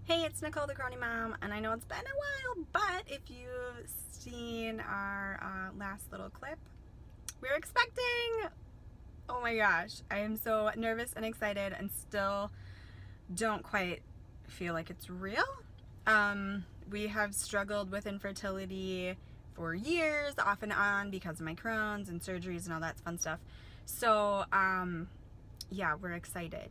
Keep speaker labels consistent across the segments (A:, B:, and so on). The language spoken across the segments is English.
A: Hey, it's Nicole, the Crony Mom, and I know it's been a while, but if you've seen our last little clip, we're expecting, oh my gosh, I am so nervous and excited and still don't quite feel like it's real. We have struggled with infertility for years, off and on, because of my Crohn's and surgeries and all that fun stuff. So, yeah, we're excited.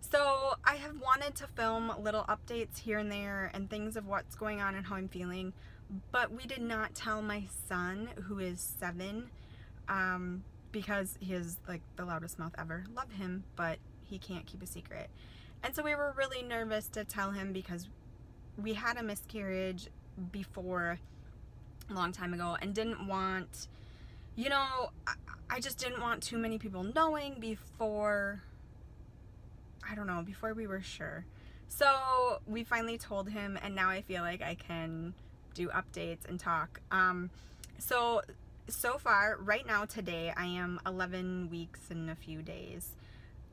A: So I have wanted to film little updates here and there and things of what's going on and how I'm feeling, but we did not tell my son, who is 7, because he is like the loudest mouth ever. Love him, but he can't keep a secret. And so we were really nervous to tell him because we had a miscarriage before a long time ago and didn't want, I just didn't want too many people knowing before we were sure. So we finally told him, and now I feel like I can do updates and talk. So far, right now, today, I am 11 weeks and a few days.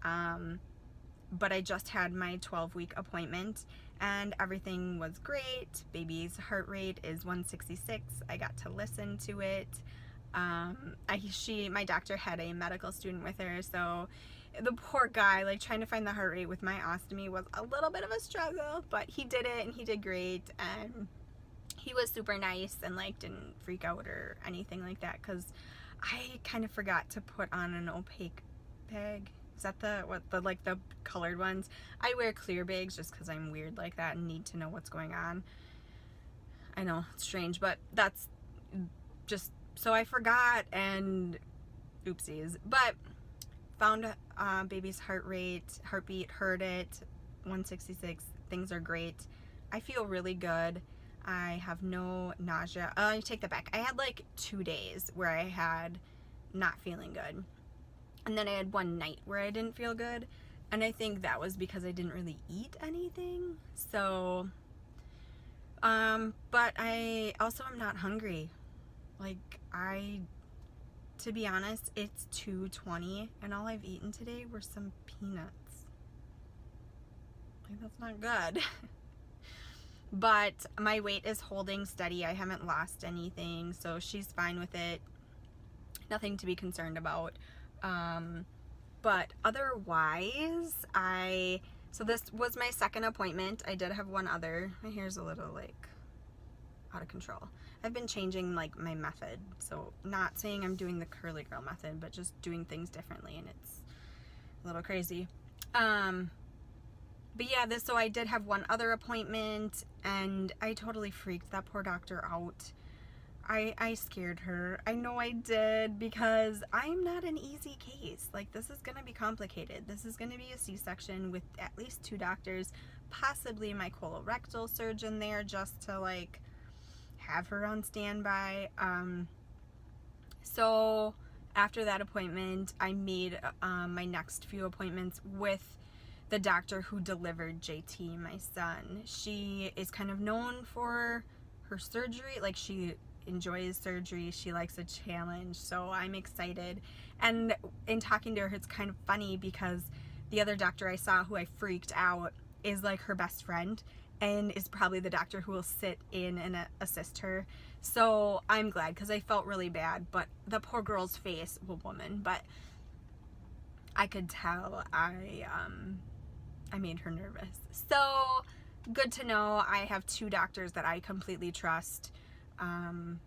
A: But I just had my 12-week appointment, and everything was great. Baby's heart rate is 166. I got to listen to it. My doctor had a medical student with her, so the poor guy, like, trying to find the heart rate with my ostomy was a little bit of a struggle, but he did it and he did great, and he was super nice and like didn't freak out or anything like that, because I kind of forgot to put on an opaque bag. Is that the colored ones? I wear clear bags just because I'm weird like that and need to know what's going on. I know, it's strange, but that's just, so I forgot, and oopsies. But found baby's heartbeat, heard it, 166. Things are great. I feel really good. I have no nausea. I take that back. I had like 2 days where I had not feeling good. And then I had one night where I didn't feel good. And I think that was because I didn't really eat anything. So, but I also am not hungry. To be honest, it's 2:20 and all I've eaten today were some peanuts. Like, that's not good. But my weight is holding steady. I haven't lost anything, so she's fine with it. Nothing to be concerned about. But otherwise, so this was my second appointment. I did have one other. My hair's a little like out of control. I've been changing like my method, so not saying I'm doing the curly girl method, but just doing things differently, and it's a little crazy. But yeah, so I did have one other appointment, and I totally freaked that poor doctor out. I scared her. I know I did, because I'm not an easy case. Like, this is gonna be complicated. This is gonna be a C-section with at least 2 doctors, possibly my colorectal surgeon there, just to like have her on standby. So after that appointment, I made my next few appointments with the doctor who delivered JT, my son. She is kind of known for her surgery. Like, she enjoys surgery. She likes a challenge. So I'm excited. And in talking to her, it's kind of funny because the other doctor I saw, who I freaked out, is like her best friend and is probably the doctor who will sit in and assist her. So I'm glad, because I felt really bad, but the poor girl's face, well, woman, but I could tell I made her nervous. So good to know I have 2 doctors that I completely trust, and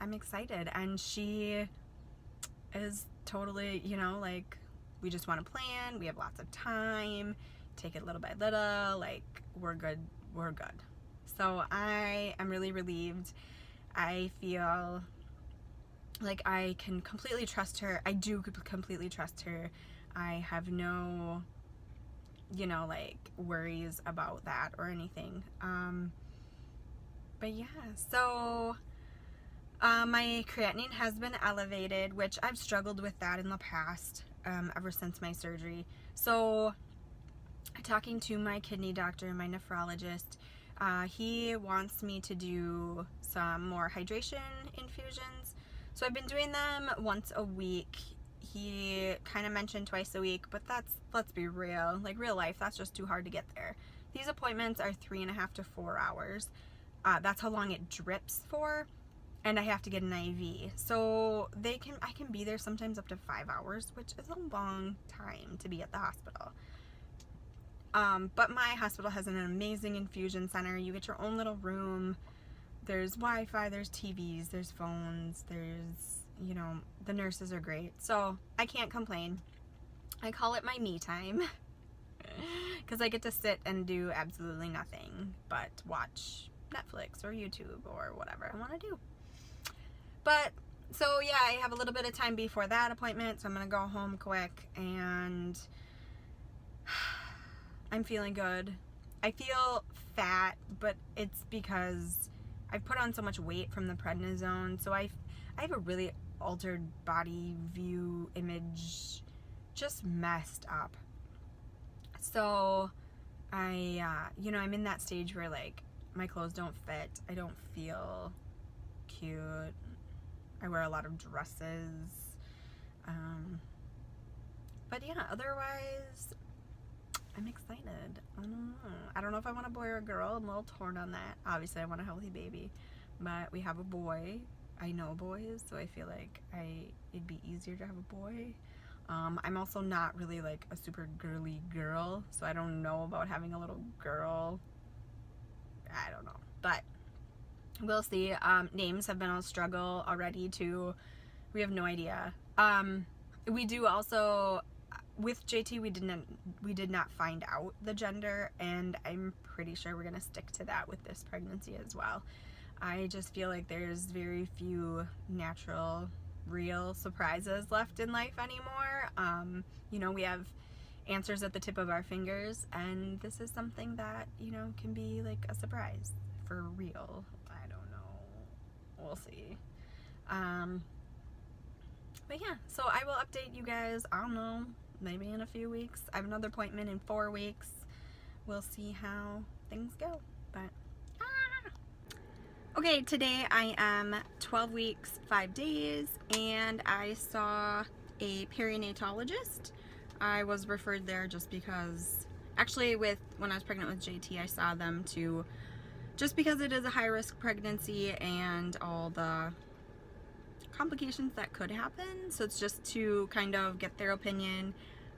A: I'm excited. And she is totally, like, we just want to plan, we have lots of time, take it little by little, like, we're good. So I am really relieved. I feel like I can completely trust her. I do completely trust her. I have no, like, worries about that or anything. But yeah, so my creatinine has been elevated, which I've struggled with that in the past, ever since my surgery. So talking to my kidney doctor, my nephrologist, he wants me to do some more hydration infusions. So I've been doing them once a week. He kind of mentioned twice a week, but that's, let's be real, like, real life, that's just too hard to get there. These appointments are 3.5 to 4 hours. That's how long it drips for, and I have to get an IV. So I can be there sometimes up to 5 hours, which is a long time to be at the hospital. But my hospital has an amazing infusion center. You get your own little room. There's Wi-Fi, there's TVs, there's phones, there's, you know, the nurses are great. So I can't complain. I call it my me time because I get to sit and do absolutely nothing but watch Netflix or YouTube or whatever I want to do. But so yeah, I have a little bit of time before that appointment, so I'm gonna go home quick, and I'm feeling good. I feel fat, but it's because I've put on so much weight from the prednisone, so I have a really altered body view image, just messed up. So you know, I'm in that stage where like my clothes don't fit, I don't feel cute, I wear a lot of dresses, but yeah, otherwise I'm excited. I don't know if I want a boy or a girl. I'm a little torn on that. Obviously I want a healthy baby, but we have a boy. I know boys, so I feel like it'd be easier to have a boy. I'm also not really like a super girly girl, so I don't know about having a little girl. I don't know, but we'll see. Names have been a struggle already too. We have no idea. We do also, with JT, we did not find out the gender, and I'm pretty sure we're gonna stick to that with this pregnancy as well. I just feel like there's very few natural, real surprises left in life anymore. You know, we have answers at the tip of our fingers, and this is something that, you know, can be like a surprise for real. I don't know. We'll see. But yeah, so I will update you guys, I don't know, maybe in a few weeks. I have another appointment in 4 weeks. We'll see how things go. But okay, today I am 12 weeks, 5 days, and I saw a perinatologist. I was referred there just because, actually when I was pregnant with JT, I saw them too, just because it is a high-risk pregnancy and all the complications that could happen. So it's just to kind of get their opinion.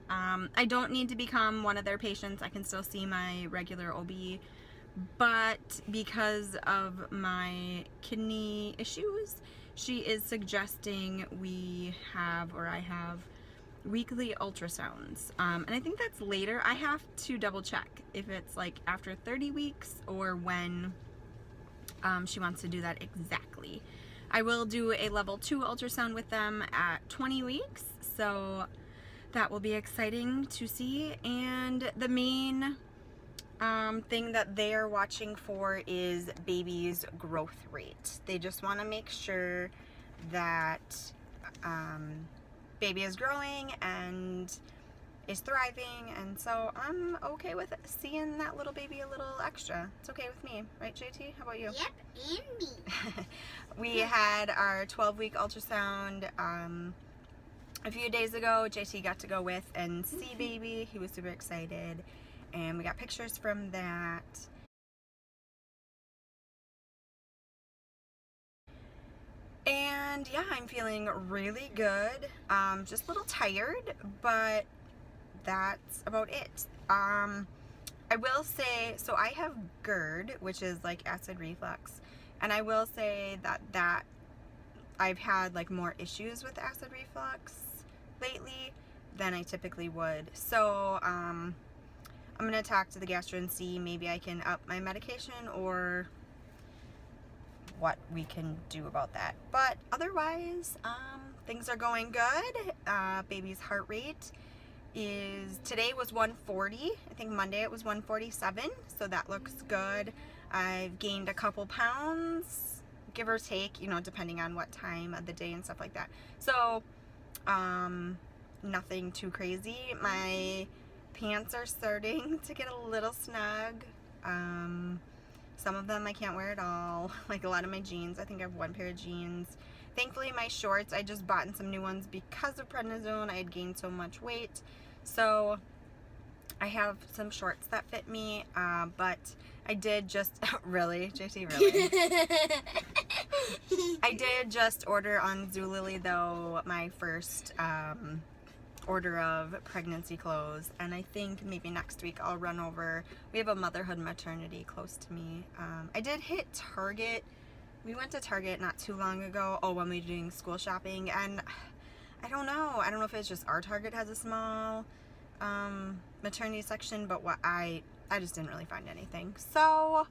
A: I don't need to become one of their patients. I can still see my regular OB, but because of my kidney issues, she is suggesting I have weekly ultrasounds, and I think that's later. I have to double check if it's like after 30 weeks or when she wants to do that exactly. I will do a level 2 ultrasound with them at 20 weeks, so that will be exciting to see. And the main thing that they are watching for is baby's growth rate. They just want to make sure that baby is growing and is thriving, and so I'm okay with seeing that little baby a little extra. It's okay with me, right, JT? How about you?
B: Yep, and me.
A: We had our 12-week ultrasound a few days ago. JT got to go with and see baby. He was super excited, and we got pictures from that. And yeah, I'm feeling really good. Just a little tired, but that's about it. I will say, so I have GERD, which is like acid reflux, and I will say that I've had like more issues with acid reflux lately than I typically would. So I'm gonna talk to the gastro and see maybe I can up my medication or what we can do about that. But otherwise, things are going good. Baby's heart rate today was 140. I think Monday it was 147, so that looks good. I've gained a couple pounds, give or take, you know, depending on what time of the day and stuff like that. So nothing too crazy. My pants are starting to get a little snug. Some of them I can't wear at all, like a lot of my jeans. I think I have one pair of jeans. Thankfully my shorts, I just bought some new ones because of prednisone. I had gained so much weight. So I have some shorts that fit me, but I did just, really? JT, really? I did just order on Zulily, though, my first order of pregnancy clothes, and I think maybe next week I'll run over. We have a motherhood maternity close to me. I did hit Target. We went to Target not too long ago, when we were doing school shopping, and I don't know if it's just our Target has a small maternity section, but I just didn't really find anything. So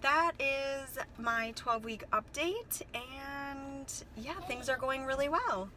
A: that is my 12-week update, and yeah, things are going really well.